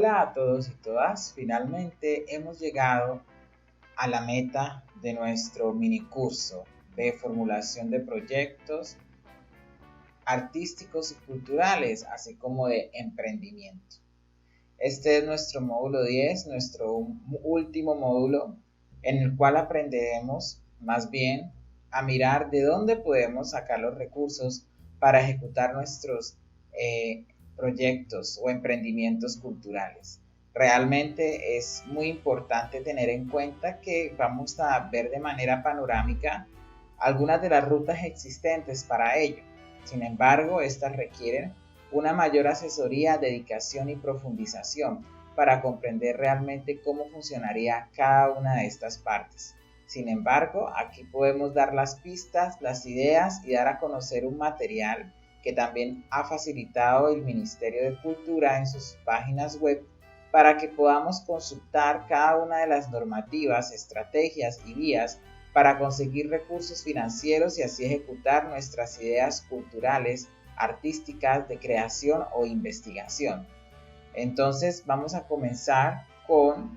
Hola a todos y todas, finalmente hemos llegado a la meta de nuestro mini curso de formulación de proyectos artísticos y culturales, así como de emprendimiento. Este es nuestro módulo 10, nuestro último módulo, en el cual aprenderemos más bien a mirar de dónde podemos sacar los recursos para ejecutar nuestros proyectos o emprendimientos culturales. Realmente es muy importante tener en cuenta que vamos a ver de manera panorámica algunas de las rutas existentes para ello. Sin embargo, estas requieren una mayor asesoría, dedicación y profundización para comprender realmente cómo funcionaría cada una de estas partes. Sin embargo, aquí podemos dar las pistas, las ideas y dar a conocer un material que también ha facilitado el Ministerio de Cultura en sus páginas web para que podamos consultar cada una de las normativas, estrategias y vías para conseguir recursos financieros y así ejecutar nuestras ideas culturales, artísticas, de creación o investigación. Entonces vamos a comenzar con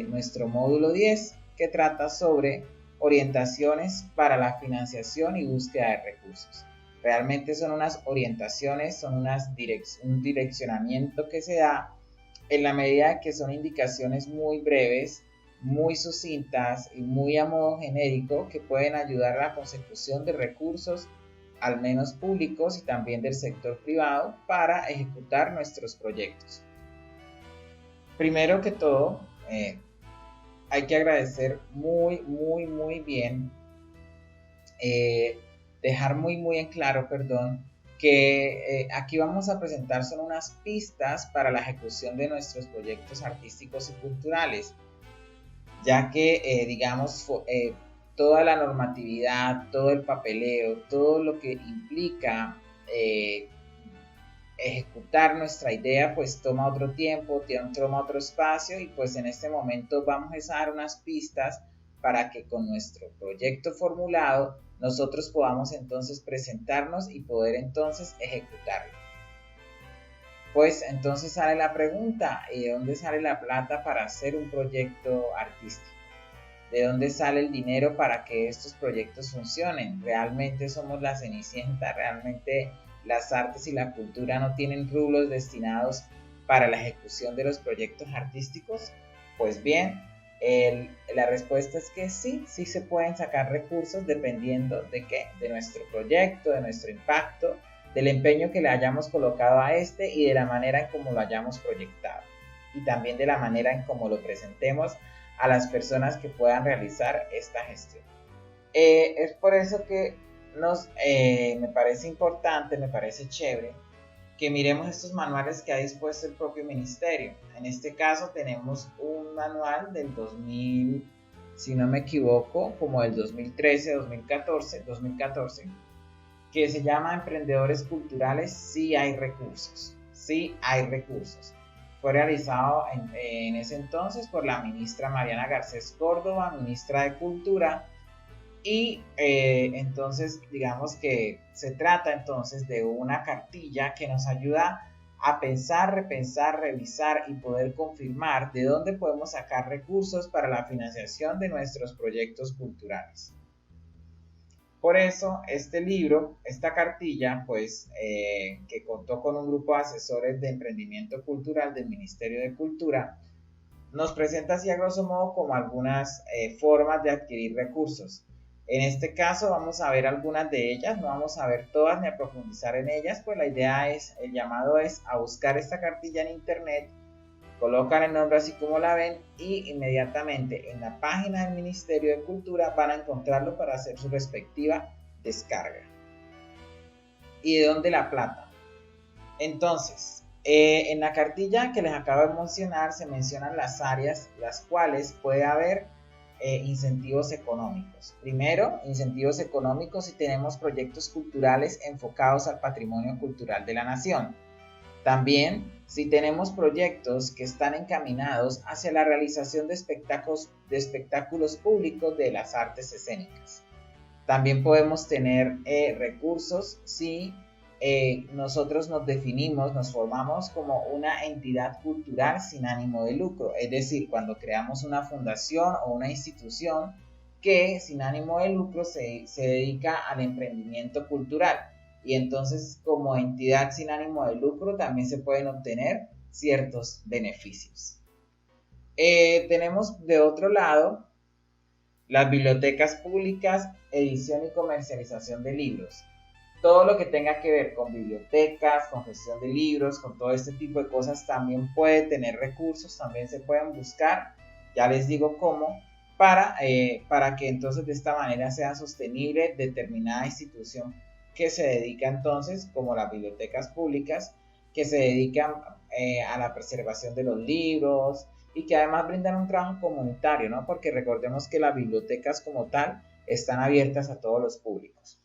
nuestro módulo 10 que trata sobre orientaciones para la financiación y búsqueda de recursos. Realmente son unas orientaciones, son un direccionamiento que se da en la medida que son indicaciones muy breves, muy sucintas y muy a modo genérico que pueden ayudar a la consecución de recursos al menos públicos y también del sector privado para ejecutar nuestros proyectos. Primero que todo, hay que agradecer muy bien, dejar muy en claro, que aquí vamos a presentar son unas pistas para la ejecución de nuestros proyectos artísticos y culturales, ya que toda la normatividad, todo el papeleo, todo lo que implica ejecutar nuestra idea, pues toma otro tiempo, toma otro espacio y pues en este momento vamos a dar unas pistas para que con nuestro proyecto formulado nosotros podamos entonces presentarnos y poder entonces ejecutarlo. Pues entonces sale la pregunta, ¿y de dónde sale la plata para hacer un proyecto artístico? ¿De dónde sale el dinero para que estos proyectos funcionen? ¿Realmente somos la cenicienta? ¿Realmente las artes y la cultura no tienen rublos destinados para la ejecución de los proyectos artísticos? Pues bien, la respuesta es que sí se pueden sacar recursos dependiendo de qué, de nuestro proyecto, de nuestro impacto, del empeño que le hayamos colocado a este y de la manera en cómo lo hayamos proyectado y también de la manera en cómo lo presentemos a las personas que puedan realizar esta gestión. Es por eso que me parece importante, me parece chévere que miremos estos manuales que ha dispuesto el propio ministerio. En este caso tenemos un manual del 2000, si no me equivoco, como del 2013, 2014, que se llama Emprendedores Culturales, sí hay recursos. Fue realizado en ese entonces por la ministra Mariana Garcés Córdoba, ministra de Cultura, y entonces digamos que se trata entonces de una cartilla que nos ayuda a pensar, repensar, revisar y poder confirmar de dónde podemos sacar recursos para la financiación de nuestros proyectos culturales. Por eso este libro, esta cartilla, pues que contó con un grupo de asesores de emprendimiento cultural del Ministerio de Cultura, nos presenta así a grosso modo como algunas formas de adquirir recursos. En este caso vamos a ver algunas de ellas, no vamos a ver todas ni a profundizar en ellas, pues la idea es, el llamado es a buscar esta cartilla en internet, colocan el nombre así como la ven y inmediatamente en la página del Ministerio de Cultura van a encontrarlo para hacer su respectiva descarga. ¿Y de dónde la plata? Entonces, en la cartilla que les acabo de mencionar se mencionan las áreas las cuales puede haber incentivos económicos. Primero, incentivos económicos si tenemos proyectos culturales enfocados al patrimonio cultural de la nación. También, si tenemos proyectos que están encaminados hacia la realización de espectáculos públicos de las artes escénicas. También podemos tener recursos si nosotros nos definimos, nos formamos como una entidad cultural sin ánimo de lucro. Es decir, cuando creamos una fundación o una institución que sin ánimo de lucro se dedica al emprendimiento cultural. Y entonces, como entidad sin ánimo de lucro, también se pueden obtener ciertos beneficios. Tenemos de otro lado las bibliotecas públicas, edición y comercialización de libros. Todo lo que tenga que ver con bibliotecas, con gestión de libros, con todo este tipo de cosas también puede tener recursos, también se pueden buscar, ya les digo cómo, para que entonces de esta manera sea sostenible determinada institución que se dedica entonces, como las bibliotecas públicas, que se dedican a la preservación de los libros y que además brindan un trabajo comunitario, ¿no? Porque recordemos que las bibliotecas como tal están abiertas a todos los públicos.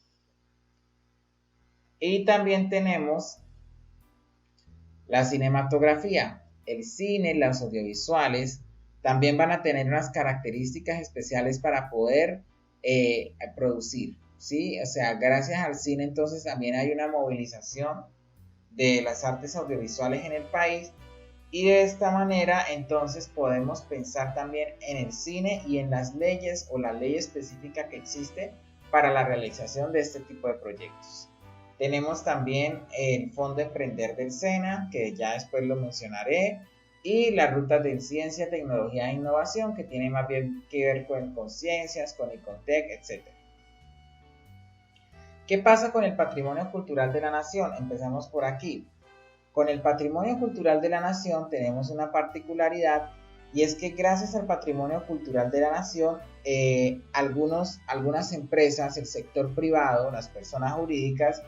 Y también tenemos la cinematografía, el cine, los audiovisuales, también van a tener unas características especiales para poder producir, ¿sí? O sea, gracias al cine entonces también hay una movilización de las artes audiovisuales en el país y de esta manera entonces podemos pensar también en el cine y en las leyes o la ley específica que existe para la realización de este tipo de proyectos. Tenemos también el Fondo Emprender del SENA, que ya después lo mencionaré, y las rutas de ciencia, tecnología e innovación, que tiene más bien que ver con ciencias, con Icontec, etc. ¿Qué pasa con el patrimonio cultural de la nación? Empezamos por aquí. Con el patrimonio cultural de la nación tenemos una particularidad y es que gracias al patrimonio cultural de la nación, algunas empresas, el sector privado, las personas jurídicas,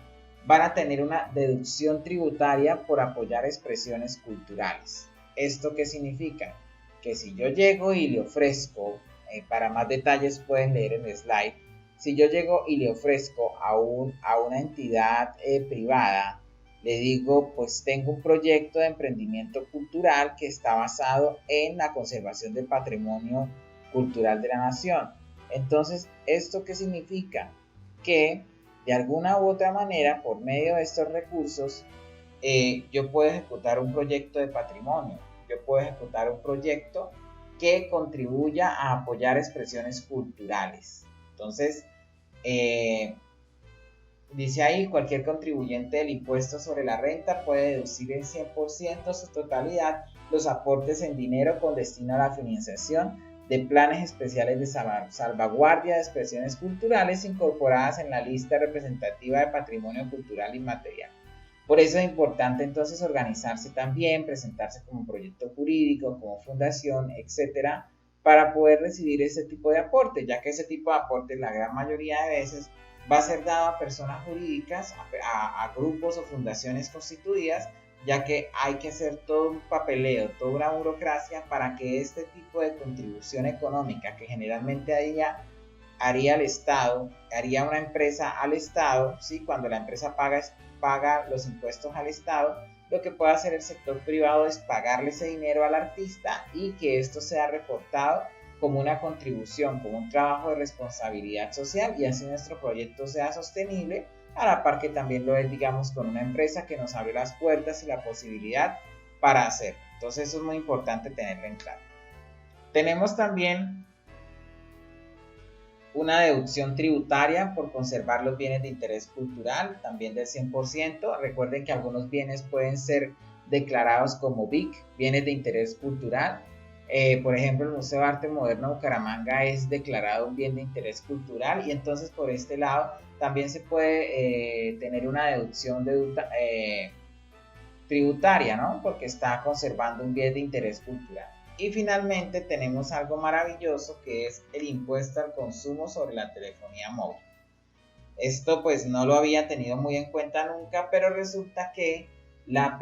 van a tener una deducción tributaria por apoyar expresiones culturales. ¿Esto qué significa? Que si yo llego y le ofrezco, para más detalles pueden leer en el slide, si yo llego y le ofrezco a una entidad privada, le digo, pues tengo un proyecto de emprendimiento cultural que está basado en la conservación del patrimonio cultural de la nación. Entonces, ¿esto qué significa? Que de alguna u otra manera, por medio de estos recursos, yo puedo ejecutar un proyecto de patrimonio, yo puedo ejecutar un proyecto que contribuya a apoyar expresiones culturales. Entonces, dice ahí, cualquier contribuyente del impuesto sobre la renta puede deducir en 100% su totalidad los aportes en dinero con destino a la financiación de planes especiales de salvaguardia de expresiones culturales incorporadas en la lista representativa de patrimonio cultural inmaterial. Por eso es importante entonces organizarse también, presentarse como proyecto jurídico, como fundación, etcétera, para poder recibir ese tipo de aportes, ya que ese tipo de aportes la gran mayoría de veces va a ser dado a personas jurídicas, a grupos o fundaciones constituidas, ya que hay que hacer todo un papeleo, toda una burocracia para que este tipo de contribución económica que generalmente haría el Estado, haría una empresa al Estado, ¿sí? Cuando la empresa paga los impuestos al Estado, lo que puede hacer el sector privado es pagarle ese dinero al artista y que esto sea reportado como una contribución, como un trabajo de responsabilidad social y así nuestro proyecto sea sostenible, a la par que también lo es, digamos, con una empresa que nos abre las puertas y la posibilidad para hacerlo. Entonces eso es muy importante tenerlo en claro. Tenemos también una deducción tributaria por conservar los bienes de interés cultural, también del 100%. Recuerden que algunos bienes pueden ser declarados como BIC, bienes de interés cultural. Por ejemplo, el Museo de Arte Moderno Bucaramanga es declarado un bien de interés cultural y entonces por este lado también se puede tener una deducción tributaria, ¿no? Porque está conservando un bien de interés cultural. Y finalmente tenemos algo maravilloso que es el impuesto al consumo sobre la telefonía móvil. Esto pues no lo había tenido muy en cuenta nunca, pero resulta que la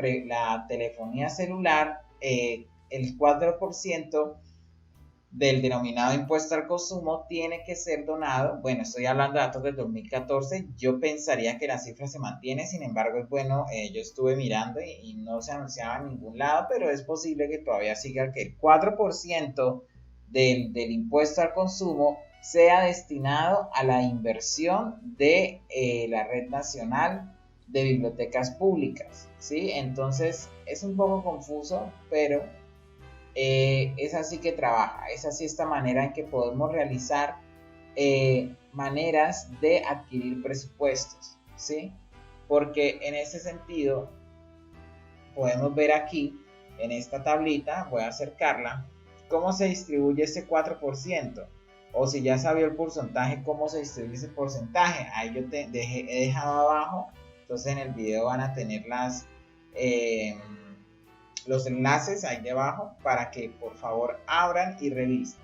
telefonía celular, el 4% del denominado impuesto al consumo tiene que ser donado. Bueno, estoy hablando de datos del 2014, yo pensaría que la cifra se mantiene, sin embargo es bueno, yo estuve mirando y no se anunciaba en ningún lado, pero es posible que todavía siga que el 4% del impuesto al consumo sea destinado a la inversión de la red nacional de bibliotecas públicas, ¿sí? Entonces es un poco confuso, pero es así que trabaja, es así esta manera en que podemos realizar maneras de adquirir presupuestos, ¿sí? Porque en ese sentido podemos ver aquí en esta tablita, voy a acercarla, cómo se distribuye ese 4%, o si ya sabía el porcentaje, cómo se distribuye ese porcentaje. Ahí yo he dejado abajo, entonces en el video van a tener los enlaces ahí debajo para que por favor abran y revisen.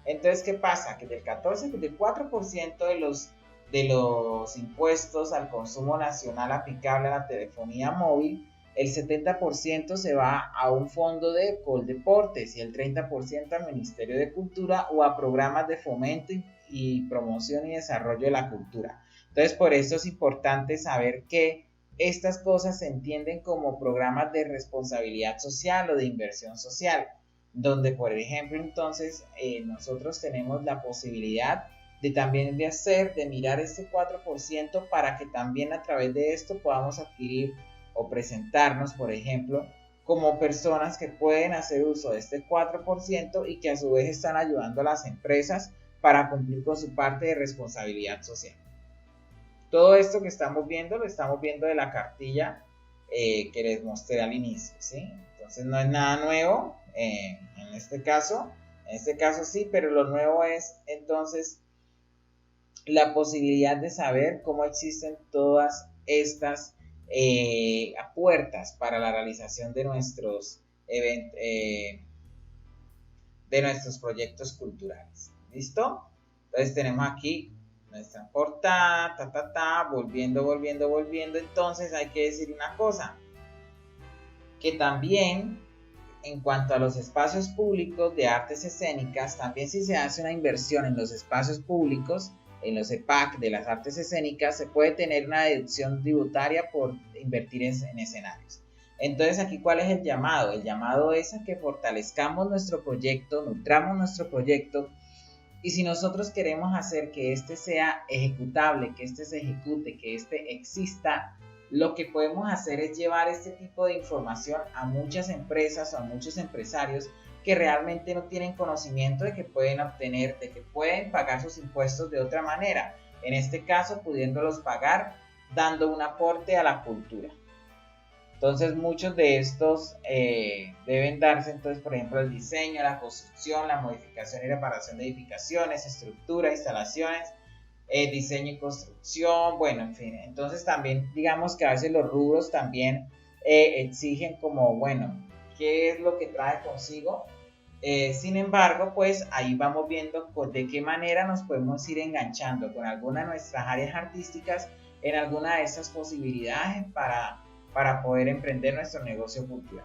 Entonces, ¿qué pasa? Que del 4% de los impuestos al consumo nacional aplicable a la telefonía móvil, el 70% se va a un fondo de Coldeportes y el 30% al Ministerio de Cultura o a programas de fomento y promoción y desarrollo de la cultura. Entonces, por eso es importante saber que estas cosas se entienden como programas de responsabilidad social o de inversión social, donde, por ejemplo, entonces nosotros tenemos la posibilidad de también de mirar este 4% para que también a través de esto podamos adquirir o presentarnos, por ejemplo, como personas que pueden hacer uso de este 4% y que a su vez están ayudando a las empresas para cumplir con su parte de responsabilidad social. Todo esto que estamos viendo, lo estamos viendo de la cartilla que les mostré al inicio, ¿sí? Entonces no es nada nuevo en este caso sí, pero lo nuevo es entonces la posibilidad de saber cómo existen todas estas puertas para la realización de nuestros proyectos culturales. ¿Listo? Entonces tenemos aquí nuestra portada, volviendo. Entonces hay que decir una cosa, que también en cuanto a los espacios públicos de artes escénicas, también si se hace una inversión en los espacios públicos, en los EPAC de las artes escénicas, se puede tener una deducción tributaria por invertir en escenarios. Entonces aquí, ¿cuál es el llamado? El llamado es a que fortalezcamos nuestro proyecto, nutramos nuestro proyecto, y si nosotros queremos hacer que este sea ejecutable, que este se ejecute, que este exista, lo que podemos hacer es llevar este tipo de información a muchas empresas o a muchos empresarios que realmente no tienen conocimiento de que pueden obtener, de que pueden pagar sus impuestos de otra manera. En este caso, pudiéndolos pagar dando un aporte a la cultura. Entonces muchos de estos deben darse, entonces, por ejemplo, el diseño, la construcción, la modificación y reparación de edificaciones, estructura, instalaciones, diseño y construcción, bueno, en fin. Entonces también digamos que a veces los rubros también exigen como, bueno, ¿qué es lo que trae consigo? Sin embargo, pues ahí vamos viendo de qué manera nos podemos ir enganchando con alguna de nuestras áreas artísticas en alguna de estas posibilidades para poder emprender nuestro negocio cultural.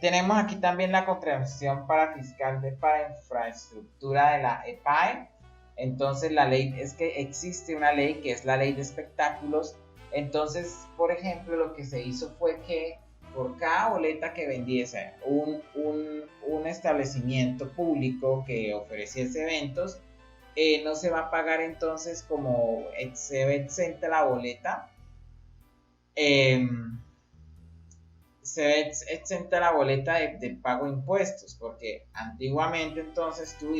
Tenemos aquí también la contribución para fiscal para infraestructura de la EPAE. Entonces la ley es que existe una ley que es la ley de espectáculos. Entonces, por ejemplo, lo que se hizo fue que por cada boleta que vendiese un establecimiento público que ofreciese eventos, no se va a pagar entonces como se ve exenta la boleta. Se ve exenta la boleta de pago de impuestos, porque antiguamente entonces tú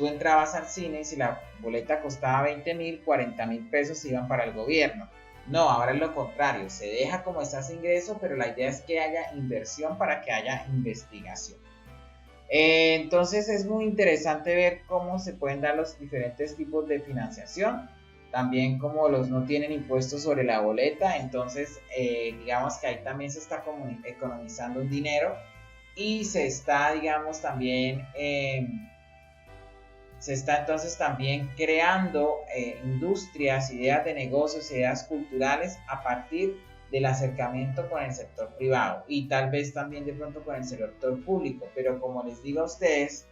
entrabas al cine y si la boleta costaba 20,000, 40,000 pesos iban para el gobierno. No, ahora es lo contrario, se deja como ese ingreso, pero la idea es que haya inversión para que haya investigación. Entonces es muy interesante ver cómo se pueden dar los diferentes tipos de financiación. También como los no tienen impuestos sobre la boleta, entonces digamos que ahí también se está economizando un dinero y se está, digamos, también entonces también creando industrias, ideas de negocios, ideas culturales a partir del acercamiento con el sector privado y tal vez también de pronto con el sector público, pero como les digo a ustedes,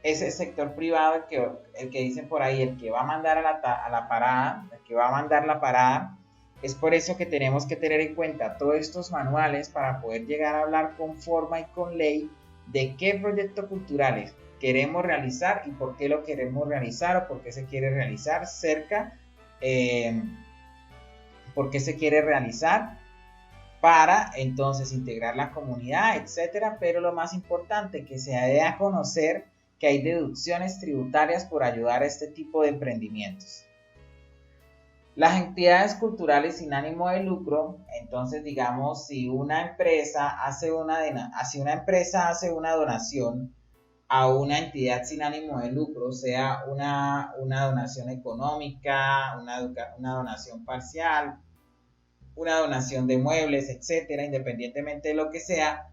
ese sector privado, el que dicen por ahí, el que va a mandar a la parada, el que va a mandar la parada, es por eso que tenemos que tener en cuenta todos estos manuales para poder llegar a hablar con forma y con ley de qué proyectos culturales queremos realizar y por qué lo queremos realizar o por qué se quiere realizar cerca por qué se quiere realizar, para entonces integrar la comunidad, etcétera. Pero lo más importante, que se dé a conocer que hay deducciones tributarias por ayudar a este tipo de emprendimientos. Las entidades culturales sin ánimo de lucro, entonces digamos, si una empresa hace una donación a una entidad sin ánimo de lucro, sea una donación económica, una donación parcial, una donación de muebles, etcétera, independientemente de lo que sea,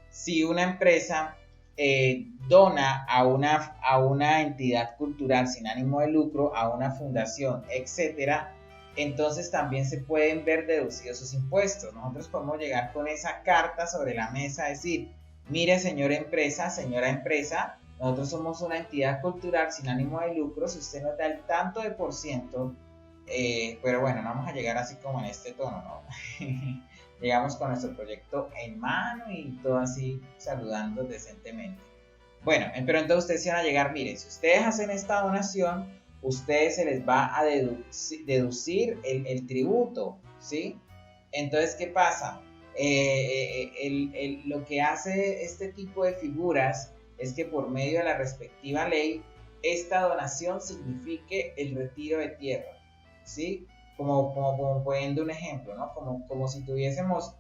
si una empresa dona a una entidad cultural sin ánimo de lucro, a una fundación, etcétera, entonces también se pueden ver deducidos sus impuestos. Nosotros podemos llegar con esa carta sobre la mesa, decir, mire señora empresa, nosotros somos una entidad cultural sin ánimo de lucro, si usted nos da el tanto de por ciento, pero bueno, no vamos a llegar así como en este tono, ¿no? Llegamos con nuestro proyecto en mano y todo así saludando decentemente. Bueno, pero entonces ustedes van a llegar, miren, si ustedes hacen esta donación, ustedes se les va a deducir el tributo, ¿sí? Entonces, ¿qué pasa? Lo que hace este tipo de figuras es que por medio de la respectiva ley, esta donación signifique el retiro de tierra, ¿sí? Como poniendo un ejemplo, ¿no? Como si tuviésemos,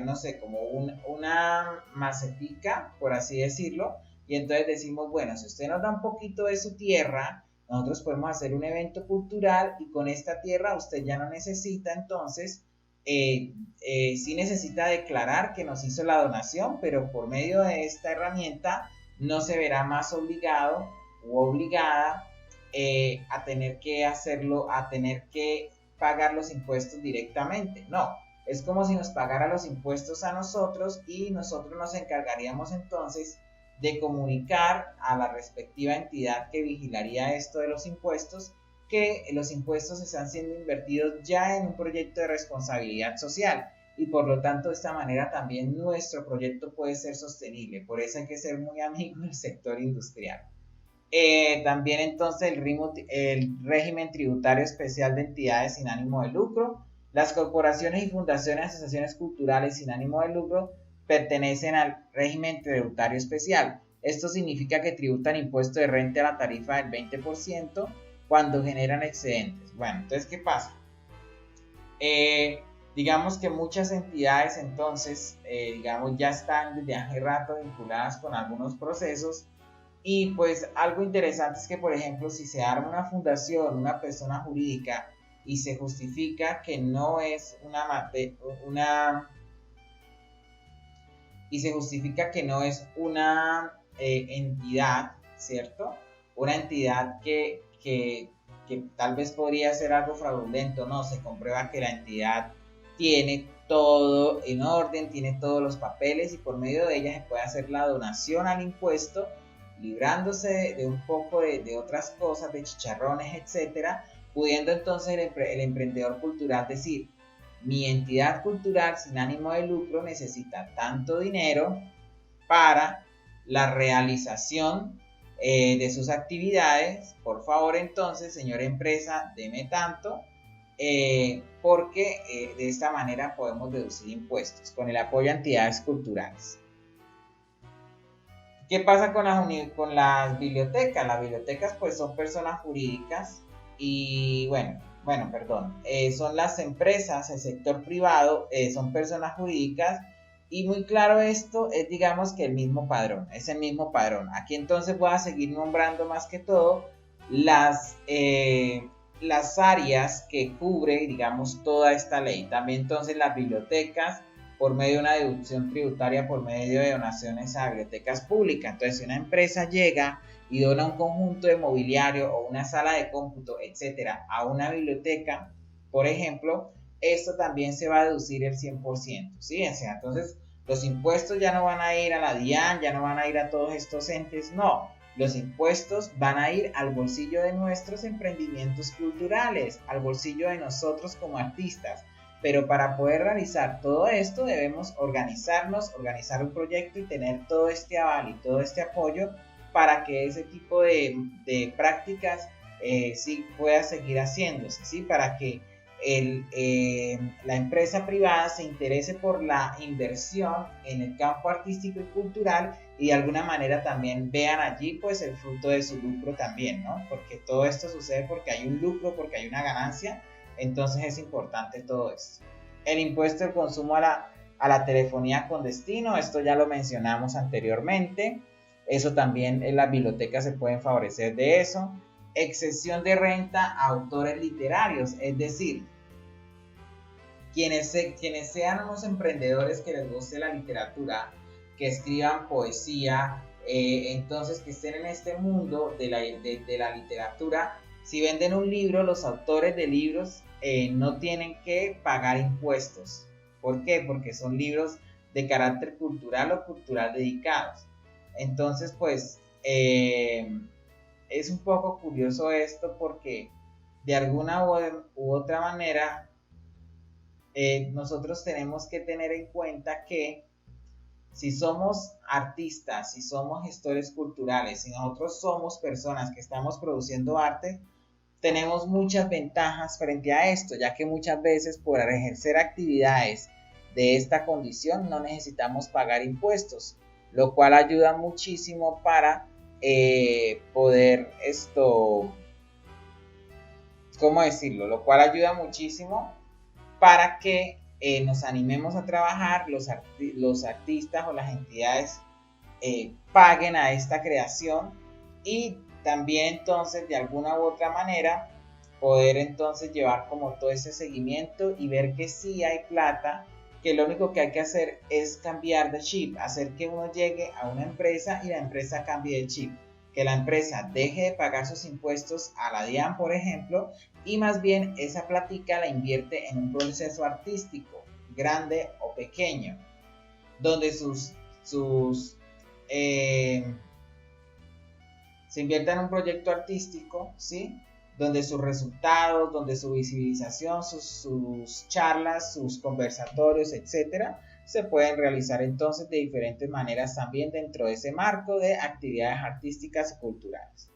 no sé, como una macetica, por así decirlo, y entonces decimos, bueno, si usted nos da un poquito de su tierra, nosotros podemos hacer un evento cultural y con esta tierra usted ya no necesita, entonces, sí necesita declarar que nos hizo la donación, pero por medio de esta herramienta no se verá más obligado u obligada a tener que hacerlo, a tener que pagar los impuestos directamente. No, es como si nos pagara los impuestos a nosotros y nosotros nos encargaríamos entonces de comunicar a la respectiva entidad que vigilaría esto de los impuestos, que los impuestos están siendo invertidos ya en un proyecto de responsabilidad social y por lo tanto de esta manera también nuestro proyecto puede ser sostenible. Por eso hay que ser muy amigo del sector industrial. También entonces el régimen tributario especial de entidades sin ánimo de lucro. Las corporaciones y fundaciones, asociaciones culturales sin ánimo de lucro pertenecen al régimen tributario especial. Esto significa que tributan impuesto de renta a la tarifa del 20% cuando generan excedentes. Bueno, entonces, ¿qué pasa? Digamos que muchas entidades entonces, digamos, ya están desde hace rato vinculadas con algunos procesos. Y pues algo interesante es que, por ejemplo, si se arma una fundación, una persona jurídica, y se justifica que no es una entidad, ¿cierto? Una entidad que tal vez podría ser algo fraudulento, no, se comprueba que la entidad tiene todo en orden, tiene todos los papeles y por medio de ella se puede hacer la donación al impuesto, librándose de un poco de otras cosas, de chicharrones, etcétera, pudiendo entonces el emprendedor cultural decir, mi entidad cultural sin ánimo de lucro necesita tanto dinero para la realización de sus actividades, por favor entonces, señora empresa, deme tanto, porque de esta manera podemos deducir impuestos con el apoyo a entidades culturales. ¿Qué pasa con las bibliotecas? Las bibliotecas pues son personas jurídicas y son las empresas, el sector privado, son personas jurídicas y muy claro esto es digamos que el mismo padrón, es el mismo padrón. Aquí entonces voy a seguir nombrando más que todo las áreas que cubre digamos toda esta ley. También entonces las bibliotecas, por medio de una deducción tributaria por medio de donaciones a bibliotecas públicas. Entonces, si una empresa llega y dona un conjunto de mobiliario o una sala de cómputo, etcétera, a una biblioteca, por ejemplo, esto también se va a deducir el 100%, ¿sí? O sea, entonces, los impuestos ya no van a ir a la DIAN, ya no van a ir a todos estos entes, no. Los impuestos van a ir al bolsillo de nuestros emprendimientos culturales, al bolsillo de nosotros como artistas. Pero para poder realizar todo esto debemos organizarnos, organizar un proyecto y tener todo este aval y todo este apoyo para que ese tipo de prácticas sí pueda seguir haciéndose, ¿sí? Para que la empresa privada se interese por la inversión en el campo artístico y cultural y de alguna manera también vean allí pues el fruto de su lucro también, ¿no? Porque todo esto sucede porque hay un lucro, porque hay una ganancia, entonces es importante todo esto. El impuesto del consumo a la telefonía con destino, esto ya lo mencionamos anteriormente, eso también en las bibliotecas se pueden favorecer de eso. Exención de renta a autores literarios, es decir, quienes sean unos emprendedores que les guste la literatura, que escriban poesía, entonces que estén en este mundo de la literatura, si venden un libro, los autores de libros no tienen que pagar impuestos. ¿Por qué? Porque son libros de carácter cultural o cultural dedicados. Entonces, pues, es un poco curioso esto porque de alguna u otra manera nosotros tenemos que tener en cuenta que si somos artistas, si somos gestores culturales, si nosotros somos personas que estamos produciendo arte, tenemos muchas ventajas frente a esto, ya que muchas veces por ejercer actividades de esta condición no necesitamos pagar impuestos, lo cual ayuda muchísimo para poder ¿cómo decirlo? Lo cual ayuda muchísimo para que nos animemos a trabajar, los artistas o las entidades paguen a esta creación y también entonces de alguna u otra manera poder entonces llevar como todo ese seguimiento y ver que sí hay plata, que lo único que hay que hacer es cambiar de chip, hacer que uno llegue a una empresa y la empresa cambie de chip, que la empresa deje de pagar sus impuestos a la DIAN, por ejemplo, y más bien esa plática la invierte en un proceso artístico, grande o pequeño, donde se invierta en un proyecto artístico, ¿sí? Donde sus resultados, donde su visibilización, sus charlas, sus conversatorios, etcétera, se pueden realizar entonces de diferentes maneras también dentro de ese marco de actividades artísticas y culturales.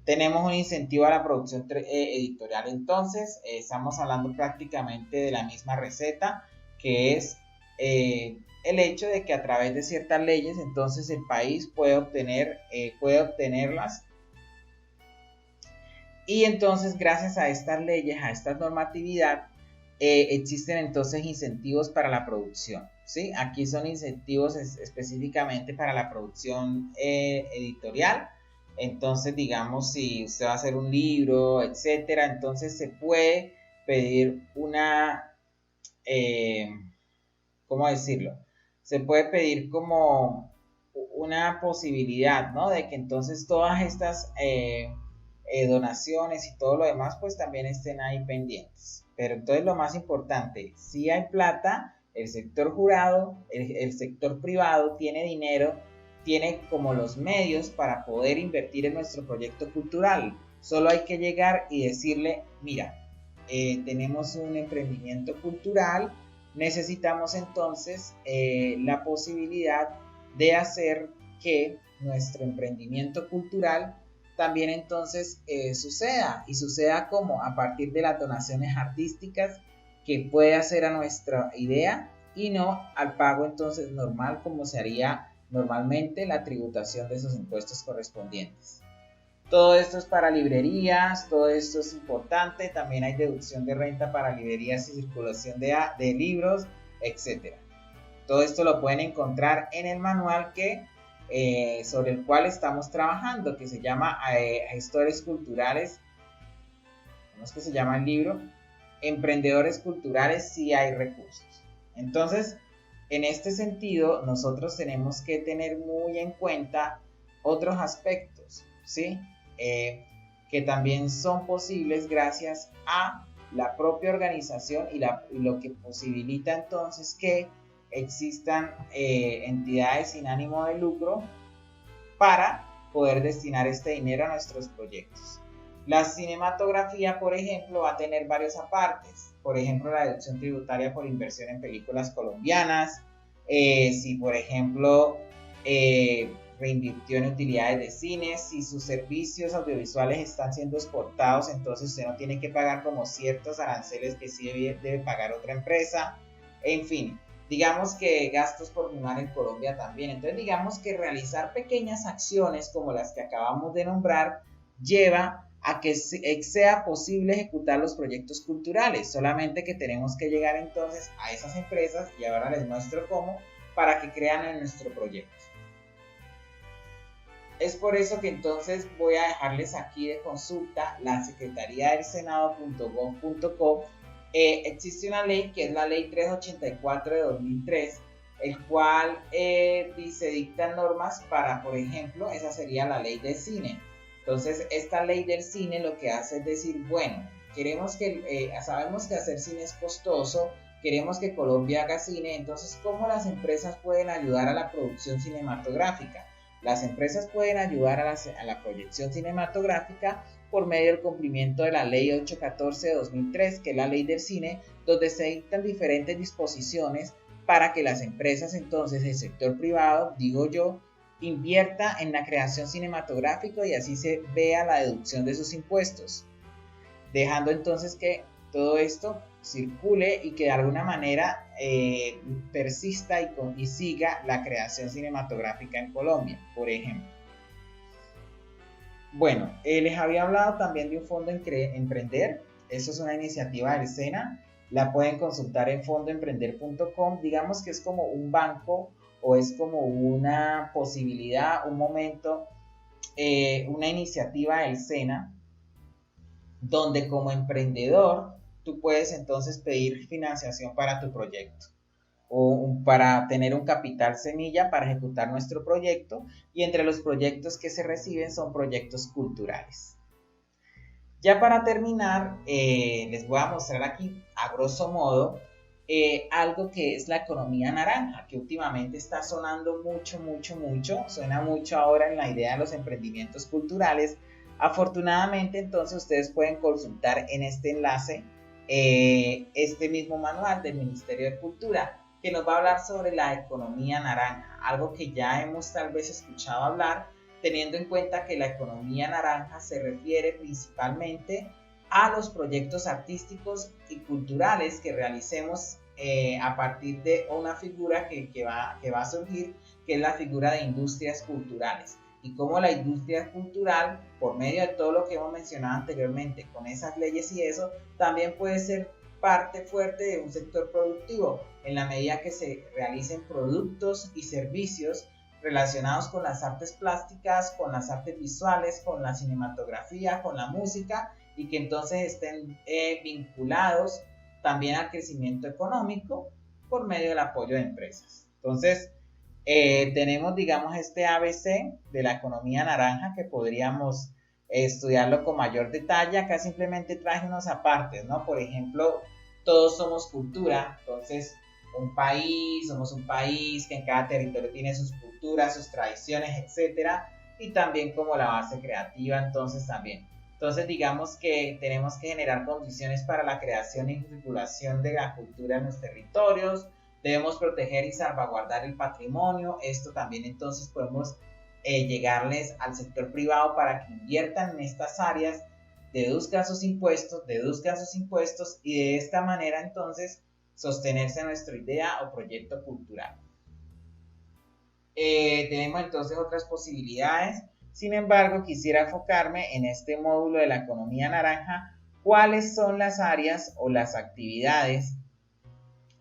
Tenemos un incentivo a la producción editorial, entonces estamos hablando prácticamente de la misma receta, que es el hecho de que a través de ciertas leyes entonces el país puede obtenerlas y entonces gracias a estas leyes, a esta normatividad, existen entonces incentivos para la producción, ¿sí? Aquí son incentivos específicamente para la producción editorial. Entonces, digamos, si usted va a hacer un libro, etcétera, entonces se puede pedir ¿cómo decirlo? Se puede pedir como una posibilidad, ¿no? De que entonces todas estas donaciones y todo lo demás, pues también estén ahí pendientes. Pero entonces lo más importante, si hay plata, el sector jurado, el sector privado tiene dinero, tiene como los medios para poder invertir en nuestro proyecto cultural. Solo hay que llegar y decirle, mira, tenemos un emprendimiento cultural, necesitamos entonces la posibilidad de hacer que nuestro emprendimiento cultural también entonces suceda como a partir de las donaciones artísticas que puede hacer a nuestra idea y no al pago entonces normal como se haría normalmente la tributación de esos impuestos correspondientes. Todo esto es para librerías, todo esto es importante, también hay deducción de renta para librerías y circulación de libros, etc. Todo esto lo pueden encontrar en el manual sobre el cual estamos trabajando, que se llama Gestores Culturales, ¿cómo es que se llama el libro? Emprendedores Culturales si hay recursos. Entonces, en este sentido, nosotros tenemos que tener muy en cuenta otros aspectos, ¿sí? Que también son posibles gracias a la propia organización y lo que posibilita entonces que existan entidades sin ánimo de lucro para poder destinar este dinero a nuestros proyectos. La cinematografía, por ejemplo, va a tener varios apartes. Por ejemplo, la deducción tributaria por inversión en películas colombianas. Si, por ejemplo, reinvirtió en utilidades de cine. Si sus servicios audiovisuales están siendo exportados, entonces usted no tiene que pagar como ciertos aranceles que sí debe pagar otra empresa. En fin, digamos que gastos por filmar en Colombia también. Entonces digamos que realizar pequeñas acciones como las que acabamos de nombrar lleva a que sea posible ejecutar los proyectos culturales, solamente que tenemos que llegar entonces a esas empresas, y ahora les muestro cómo, para que crean en nuestro proyecto. Es por eso que entonces voy a dejarles aquí de consulta la secretaría del senado.gov.co. Existe una ley que es la ley 384 de 2003, el cual se dictan normas para, por ejemplo, esa sería la ley del cine. Entonces, esta ley del cine lo que hace es decir, bueno, sabemos que hacer cine es costoso, queremos que Colombia haga cine, entonces, ¿cómo las empresas pueden ayudar a la producción cinematográfica? Las empresas pueden ayudar a la proyección cinematográfica por medio del cumplimiento de la ley 814 de 2003, que es la ley del cine, donde se dictan diferentes disposiciones para que las empresas, entonces, el sector privado, digo yo, invierta en la creación cinematográfica y así se vea la deducción de sus impuestos, dejando entonces que todo esto circule y que de alguna manera persista y siga la creación cinematográfica en Colombia, por ejemplo. Bueno, les había hablado también de un fondo Emprender. Eso es una iniciativa del SENA. La pueden consultar en fondoemprender.com. Digamos que es como un banco o es como una posibilidad, un momento, una iniciativa del SENA, donde como emprendedor tú puedes entonces pedir financiación para tu proyecto o para tener un capital semilla para ejecutar nuestro proyecto, y entre los proyectos que se reciben son proyectos culturales. Ya para terminar, les voy a mostrar aquí a grosso modo algo que es la economía naranja, que últimamente está sonando mucho, suena mucho ahora en la idea de los emprendimientos culturales. Afortunadamente, entonces ustedes pueden consultar en este enlace este mismo manual del Ministerio de Cultura, que nos va a hablar sobre la economía naranja, algo que ya hemos tal vez escuchado hablar, teniendo en cuenta que la economía naranja se refiere principalmente a los proyectos artísticos y culturales que realicemos a partir de una figura que va a surgir, que es la figura de industrias culturales, y cómo la industria cultural, por medio de todo lo que hemos mencionado anteriormente, con esas leyes y eso, también puede ser parte fuerte de un sector productivo, en la medida que se realicen productos y servicios relacionados con las artes plásticas, con las artes visuales, con la cinematografía, con la música, y que entonces estén vinculados también al crecimiento económico por medio del apoyo de empresas. Entonces, tenemos, digamos, este ABC de la economía naranja que podríamos estudiarlo con mayor detalle. Acá simplemente traje unos apartes, ¿no? Por ejemplo, todos somos cultura, entonces somos un país que en cada territorio tiene sus culturas, sus tradiciones, etcétera, y también como la base creativa, entonces también. Entonces digamos que tenemos que generar condiciones para la creación y circulación de la cultura en los territorios, debemos proteger y salvaguardar el patrimonio. Esto también entonces podemos llegarles al sector privado para que inviertan en estas áreas, deduzcan sus impuestos y de esta manera entonces sostenerse nuestra idea o proyecto cultural. Tenemos entonces otras posibilidades. Sin embargo, quisiera enfocarme en este módulo de la economía naranja, cuáles son las áreas o las actividades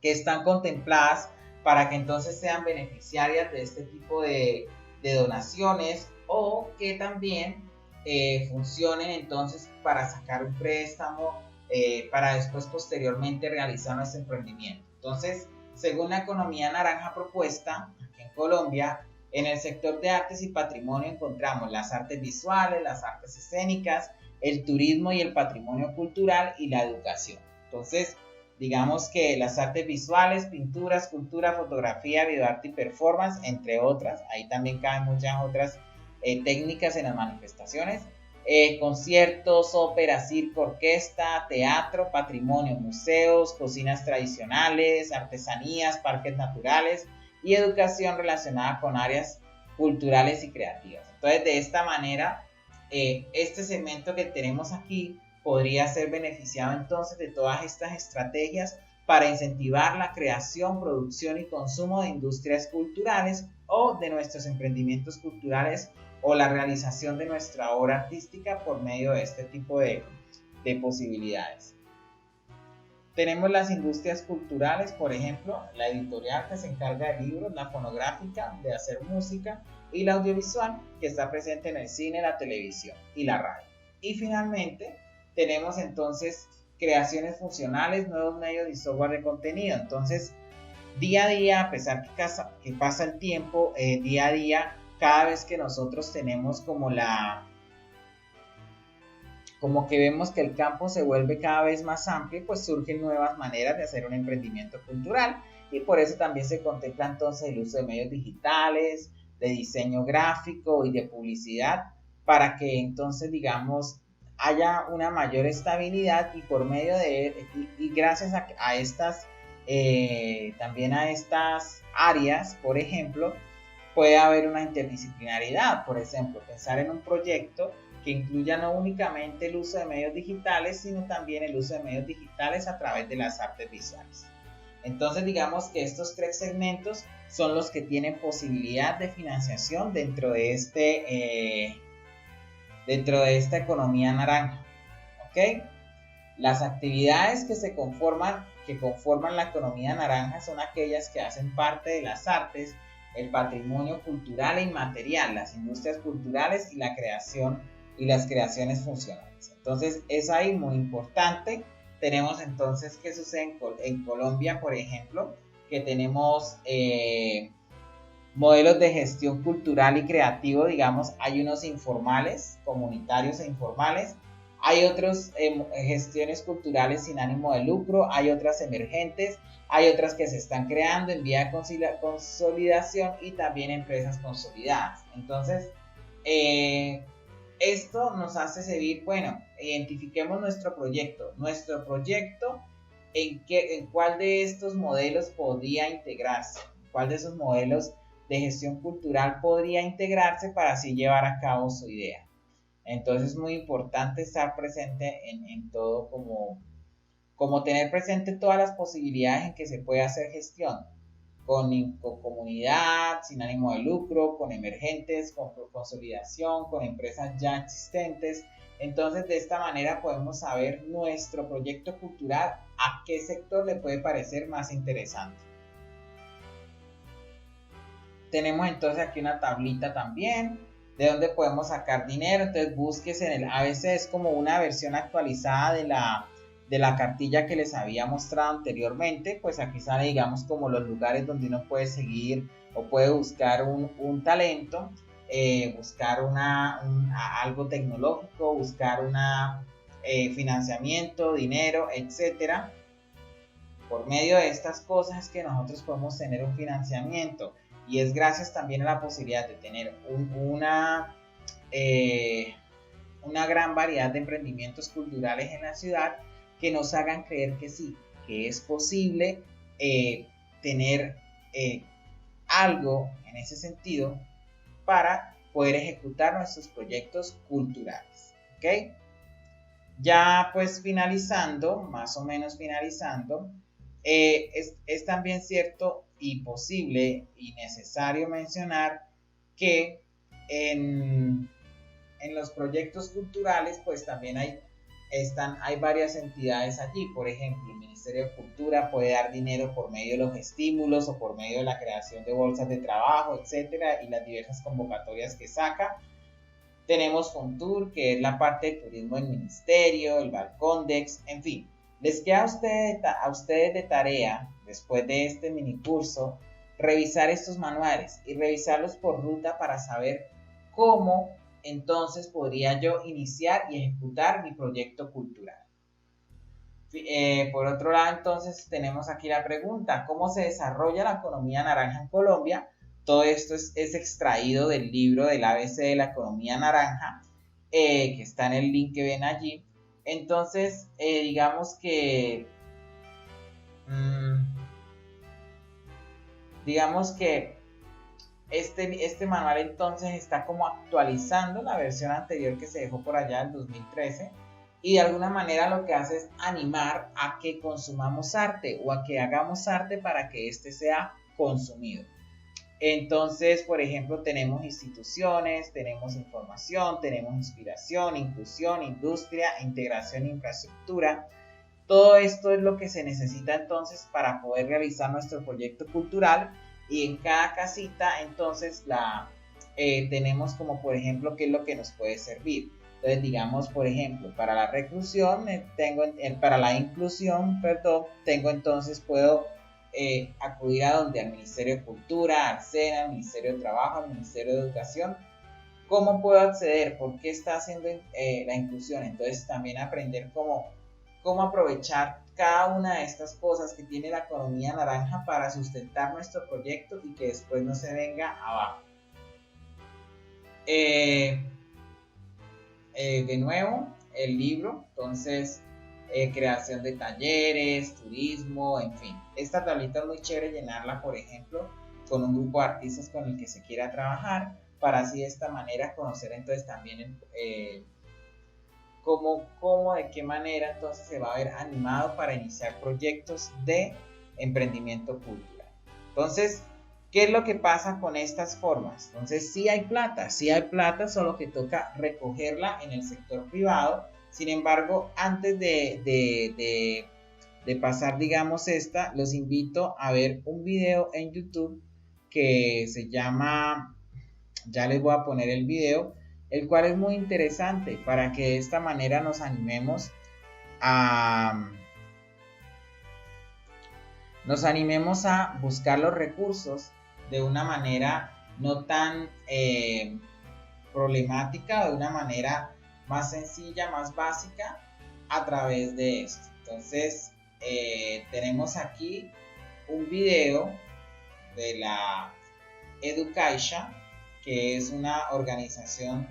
que están contempladas para que entonces sean beneficiarias de este tipo de donaciones, o que también funcionen entonces para sacar un préstamo para después posteriormente realizar nuestro emprendimiento. Entonces, según la economía naranja propuesta aquí en Colombia, en el sector de artes y patrimonio encontramos las artes visuales, las artes escénicas, el turismo y el patrimonio cultural y la educación. Entonces, digamos que las artes visuales, pintura, escultura, fotografía, videoarte y performance, entre otras, ahí también caben muchas otras técnicas en las manifestaciones, conciertos, ópera, circo, orquesta, teatro, patrimonio, museos, cocinas tradicionales, artesanías, parques naturales y educación relacionada con áreas culturales y creativas. Entonces, de esta manera, este segmento que tenemos aquí podría ser beneficiado entonces de todas estas estrategias para incentivar la creación, producción y consumo de industrias culturales o de nuestros emprendimientos culturales o la realización de nuestra obra artística por medio de este tipo de posibilidades. Tenemos las industrias culturales, por ejemplo, la editorial que se encarga de libros, la fonográfica de hacer música y la audiovisual que está presente en el cine, la televisión y la radio. Y finalmente tenemos entonces creaciones funcionales, nuevos medios y software de contenido. Entonces, día a día, a pesar que pasa el tiempo, día a día, cada vez que nosotros tenemos como que vemos que el campo se vuelve cada vez más amplio, pues surgen nuevas maneras de hacer un emprendimiento cultural y por eso también se contempla entonces el uso de medios digitales, de diseño gráfico y de publicidad para que entonces digamos haya una mayor estabilidad y por medio de y gracias a estas también a estas áreas, por ejemplo, puede haber una interdisciplinaridad, por ejemplo, pensar en un proyecto que incluya no únicamente el uso de medios digitales, sino también el uso de medios digitales a través de las artes visuales. Entonces, digamos que estos tres segmentos son los que tienen posibilidad de financiación dentro de esta economía naranja. ¿Ok? Las actividades que conforman la economía naranja son aquellas que hacen parte de las artes, el patrimonio cultural e inmaterial, las industrias culturales y la creación y las creaciones funcionales. Entonces es ahí muy importante. Tenemos entonces qué sucede en Colombia, por ejemplo, que tenemos modelos de gestión cultural y creativo, digamos, hay unos informales, comunitarios e informales, hay otras gestiones culturales sin ánimo de lucro, hay otras emergentes, hay otras que se están creando en vía de consolidación y también empresas consolidadas. Entonces, esto nos hace seguir, bueno, identifiquemos nuestro proyecto. Nuestro proyecto, ¿en cuál de estos modelos podría integrarse? ¿Cuál de esos modelos de gestión cultural podría integrarse para así llevar a cabo su idea? Entonces es muy importante estar presente en todo, como tener presente todas las posibilidades en que se puede hacer gestión, con comunidad, sin ánimo de lucro, con emergentes, con consolidación, con empresas ya existentes. Entonces de esta manera podemos saber nuestro proyecto cultural a qué sector le puede parecer más interesante. Tenemos entonces aquí una tablita también de donde podemos sacar dinero. Entonces busques en el ABC, es como una versión actualizada de la cartilla que les había mostrado anteriormente. Pues aquí sale, digamos, como los lugares donde uno puede seguir o puede buscar un talento, buscar algo tecnológico, buscar financiamiento, dinero, etcétera. Por medio de estas cosas es que nosotros podemos tener un financiamiento. Y es gracias también a la posibilidad de tener una gran variedad de emprendimientos culturales en la ciudad que nos hagan creer que sí, que es posible tener algo en ese sentido para poder ejecutar nuestros proyectos culturales. ¿Ok? Ya pues finalizando, más o menos finalizando, es también cierto y posible y necesario mencionar que en los proyectos culturales pues también hay varias entidades allí. Por ejemplo, el Ministerio de Cultura puede dar dinero por medio de los estímulos o por medio de la creación de bolsas de trabajo, etcétera, y las diversas convocatorias que saca. Tenemos Fontur, que es la parte de turismo del ministerio, el Balcondex, en fin. Les queda a ustedes de tarea, después de este mini curso, revisar estos manuales y revisarlos por ruta para saber cómo entonces podría yo iniciar y ejecutar mi proyecto cultural. Por otro lado, entonces tenemos aquí la pregunta: ¿cómo se desarrolla la economía naranja en Colombia? Todo esto es extraído del libro del ABC de la economía naranja, que está en el link que ven allí. Entonces, digamos que Este manual entonces está como actualizando la versión anterior que se dejó por allá en 2013 y de alguna manera lo que hace es animar a que consumamos arte o a que hagamos arte para que este sea consumido. Entonces, por ejemplo, tenemos instituciones, tenemos información, tenemos inspiración, inclusión, industria, integración e infraestructura. Todo esto es lo que se necesita entonces para poder realizar nuestro proyecto cultural y en cada casita entonces tenemos como por ejemplo qué es lo que nos puede servir. Entonces digamos por ejemplo para la reclusión, para la inclusión, tengo entonces puedo acudir a donde al Ministerio de Cultura, al SENA, al Ministerio de Trabajo, al Ministerio de Educación. ¿Cómo puedo acceder? ¿Por qué está haciendo la inclusión? Entonces también aprender cómo aprovechar cada una de estas cosas que tiene la economía naranja para sustentar nuestro proyecto y que después no se venga abajo. De nuevo, el libro, entonces, creación de talleres, turismo, en fin. Esta tablita es muy chévere llenarla, por ejemplo, con un grupo de artistas con el que se quiera trabajar, para así de esta manera conocer entonces también de qué manera entonces se va a ver animado para iniciar proyectos de emprendimiento cultural. Entonces, ¿qué es lo que pasa con estas formas? Entonces, sí hay plata, solo que toca recogerla en el sector privado. Sin embargo, antes de pasar, digamos, los invito a ver un video en YouTube que se llama, ya les voy a poner el video, el cual es muy interesante para que de esta manera nos animemos a buscar los recursos de una manera no tan problemática, de una manera más sencilla, más básica a través de esto. Entonces tenemos aquí un video de la Educaixa, que es una organización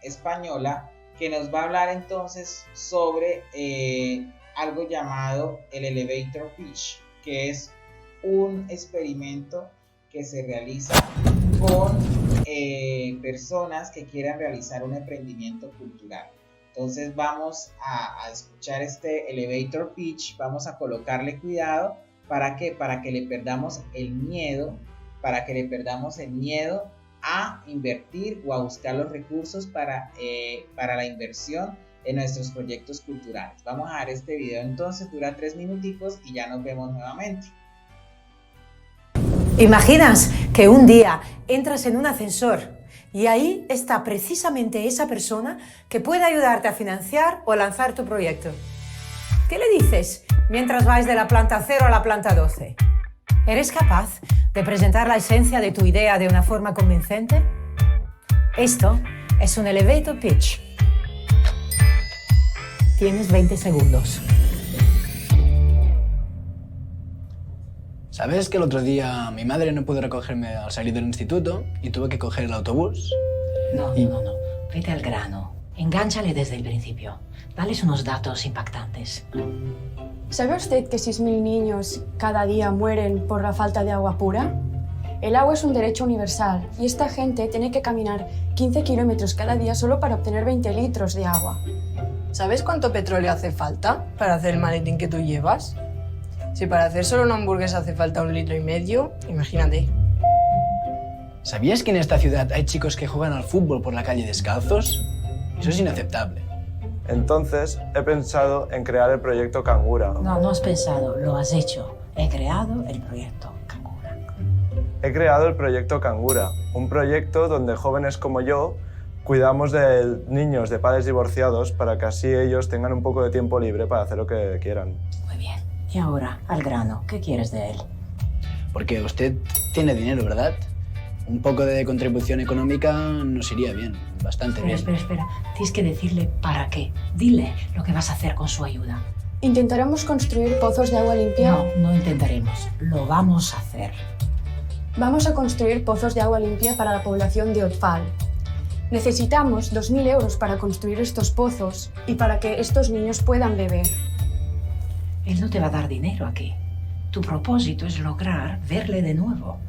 española que nos va a hablar entonces sobre algo llamado el Elevator Pitch, que es un experimento que se realiza con personas que quieran realizar un emprendimiento cultural. Entonces vamos a escuchar este Elevator Pitch, vamos a colocarle cuidado para que le perdamos el miedo, a invertir o a buscar los recursos para la inversión en nuestros proyectos culturales. Vamos a ver este video entonces, dura 3 minuticos y ya nos vemos nuevamente. ¿Imaginas que un día entras en un ascensor y ahí está precisamente esa persona que puede ayudarte a financiar o lanzar tu proyecto? ¿Qué le dices mientras vais de la planta 0 a la planta 12? ¿Eres capaz de presentar la esencia de tu idea de una forma convincente? Esto es un elevator pitch. Tienes 20 segundos. ¿Sabes que el otro día mi madre no pudo recogerme al salir del instituto y tuve que coger el autobús? No. Vete al grano. Engánchale desde el principio. Dales unos datos impactantes. ¿Sabe usted que 6.000 niños cada día mueren por la falta de agua pura? El agua es un derecho universal y esta gente tiene que caminar 15 kilómetros cada día solo para obtener 20 litros de agua. ¿Sabes cuánto petróleo hace falta para hacer el maletín que tú llevas? Si para hacer solo una hamburguesa hace falta 1,5 litros, imagínate. ¿Sabías que en esta ciudad hay chicos que juegan al fútbol por la calle descalzos? Eso es inaceptable. Entonces, he pensado en crear el proyecto Cangura. No has pensado, lo has hecho. He creado el proyecto Cangura. He creado el proyecto Cangura, un proyecto donde jóvenes como yo cuidamos de niños de padres divorciados para que así ellos tengan un poco de tiempo libre para hacer lo que quieran. Muy bien. Y ahora, al grano, ¿qué quieres de él? Porque usted tiene dinero, ¿verdad? Un poco de contribución económica nos iría bien, bastante bien. Espera. Tienes que decirle para qué. Dile lo que vas a hacer con su ayuda. ¿Intentaremos construir pozos de agua limpia? No intentaremos. Lo vamos a hacer. Vamos a construir pozos de agua limpia para la población de Otfal. Necesitamos 2.000 euros para construir estos pozos y para que estos niños puedan beber. Él no te va a dar dinero aquí. Tu propósito es lograr verle de nuevo.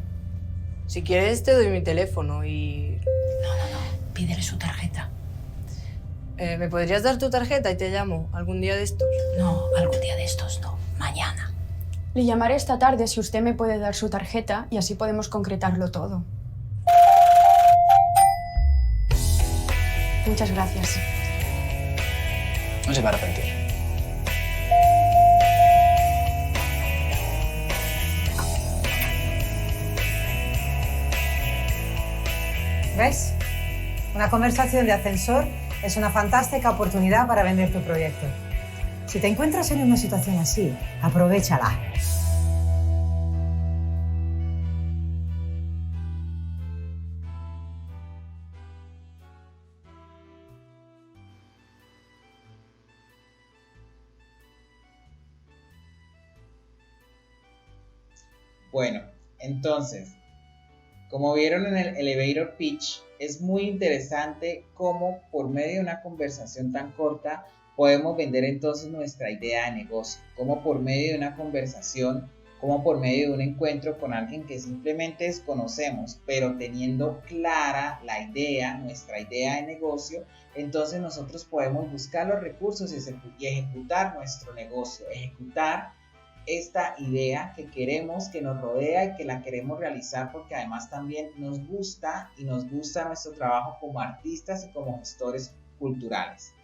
Si quieres te doy mi teléfono y... No. Pídele su tarjeta. ¿Me podrías dar tu tarjeta y te llamo algún día de estos? No, algún día de estos no. Mañana. Le llamaré esta tarde si usted me puede dar su tarjeta y así podemos concretarlo todo. Muchas gracias. No se va a arrepentir. ¿Ves? Una conversación de ascensor es una fantástica oportunidad para vender tu proyecto. Si te encuentras en una situación así, aprovéchala. Bueno, entonces, como vieron en el elevator pitch, es muy interesante cómo por medio de una conversación tan corta podemos vender entonces nuestra idea de negocio, cómo por medio de una conversación, cómo por medio de un encuentro con alguien que simplemente desconocemos, pero teniendo clara la idea, nuestra idea de negocio, entonces nosotros podemos buscar los recursos y ejecutar nuestro negocio, ejecutar esta idea que queremos, que nos rodea y que la queremos realizar porque además también nos gusta y nos gusta nuestro trabajo como artistas y como gestores culturales.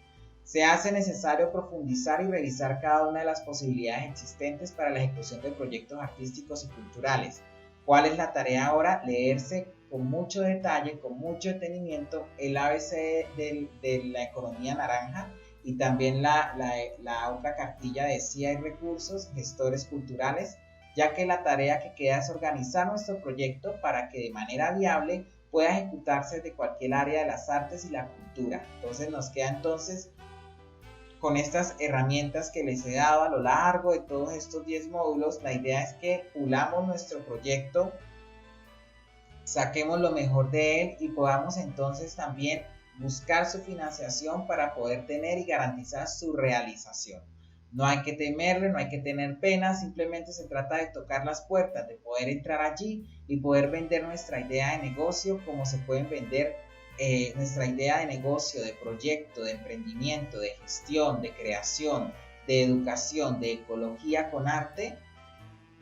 Se hace necesario profundizar y revisar cada una de las posibilidades existentes para la ejecución de proyectos artísticos y culturales. ¿Cuál es la tarea ahora? Leerse con mucho detalle, con mucho detenimiento el ABC de la economía naranja y también la otra cartilla de CIA y recursos, gestores culturales, ya que la tarea que queda es organizar nuestro proyecto para que de manera viable pueda ejecutarse de cualquier área de las artes y la cultura. Entonces nos queda entonces con estas herramientas que les he dado a lo largo de todos estos 10 módulos, la idea es que pulamos nuestro proyecto, saquemos lo mejor de él y podamos entonces también buscar su financiación para poder tener y garantizar su realización. No hay que temerle, no hay que tener pena, simplemente se trata de tocar las puertas, de poder entrar allí y poder vender nuestra idea de negocio como se pueden vender nuestra idea de negocio, de proyecto, de emprendimiento, de gestión, de creación, de educación, de ecología con arte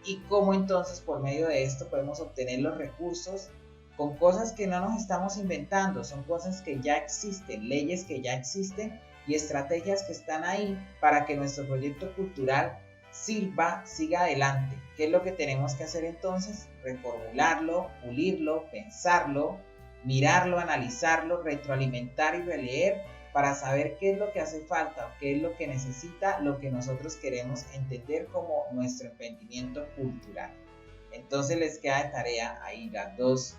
y cómo entonces por medio de esto podemos obtener los recursos con cosas que no nos estamos inventando, son cosas que ya existen, leyes que ya existen y estrategias que están ahí para que nuestro proyecto cultural siga adelante. ¿Qué es lo que tenemos que hacer entonces? Reformularlo, pulirlo, pensarlo, mirarlo, analizarlo, retroalimentar y releer para saber qué es lo que hace falta, qué es lo que necesita, lo que nosotros queremos entender como nuestro emprendimiento cultural. Entonces les queda de tarea ahí las dos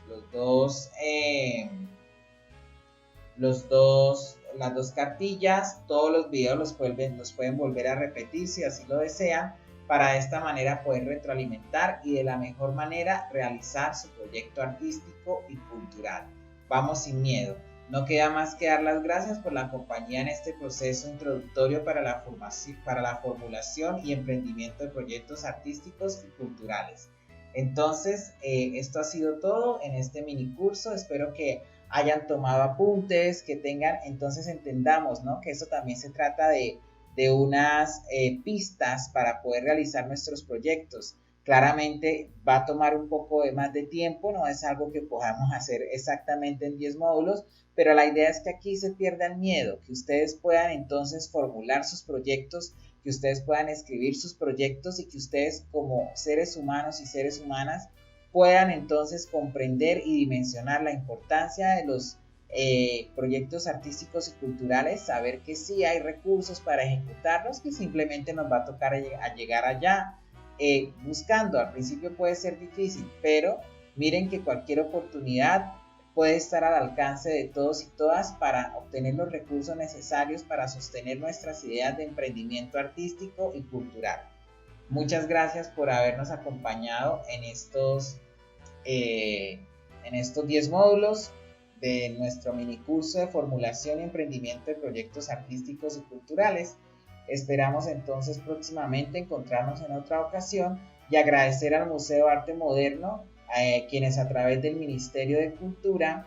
cartillas, todos los videos los pueden volver a repetir si así lo desean, para de esta manera poder retroalimentar y de la mejor manera realizar su proyecto artístico y cultural. Vamos sin miedo. No queda más que dar las gracias por la compañía en este proceso introductorio para la formulación y emprendimiento de proyectos artísticos y culturales. Entonces, esto ha sido todo en este mini curso. Espero que hayan tomado apuntes, que tengan, entonces entendamos, ¿no? Que eso también se trata de unas pistas para poder realizar nuestros proyectos. Claramente va a tomar un poco más de tiempo, no es algo que podamos hacer exactamente en 10 módulos, pero la idea es que aquí se pierda el miedo, que ustedes puedan entonces formular sus proyectos, que ustedes puedan escribir sus proyectos y que ustedes como seres humanos y seres humanas puedan entonces comprender y dimensionar la importancia de los proyectos artísticos y culturales, saber que sí hay recursos para ejecutarlos, que simplemente nos va a tocar a llegar allá buscando. Al principio puede ser difícil, pero miren que cualquier oportunidad puede estar al alcance de todos y todas para obtener los recursos necesarios para sostener nuestras ideas de emprendimiento artístico y cultural. Muchas gracias por habernos acompañado en estos 10 módulos de nuestro minicurso de formulación y emprendimiento de proyectos artísticos y culturales. Esperamos entonces próximamente encontrarnos en otra ocasión y agradecer al Museo Arte Moderno quienes a través del Ministerio de Cultura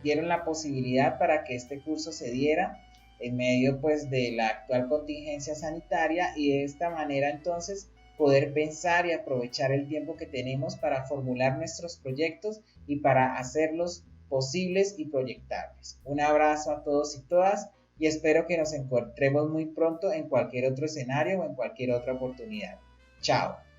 dieron la posibilidad para que este curso se diera en medio pues de la actual contingencia sanitaria, y de esta manera entonces poder pensar y aprovechar el tiempo que tenemos para formular nuestros proyectos y para hacerlos posibles y proyectables. Un abrazo a todos y todas y espero que nos encontremos muy pronto en cualquier otro escenario o en cualquier otra oportunidad. Chao.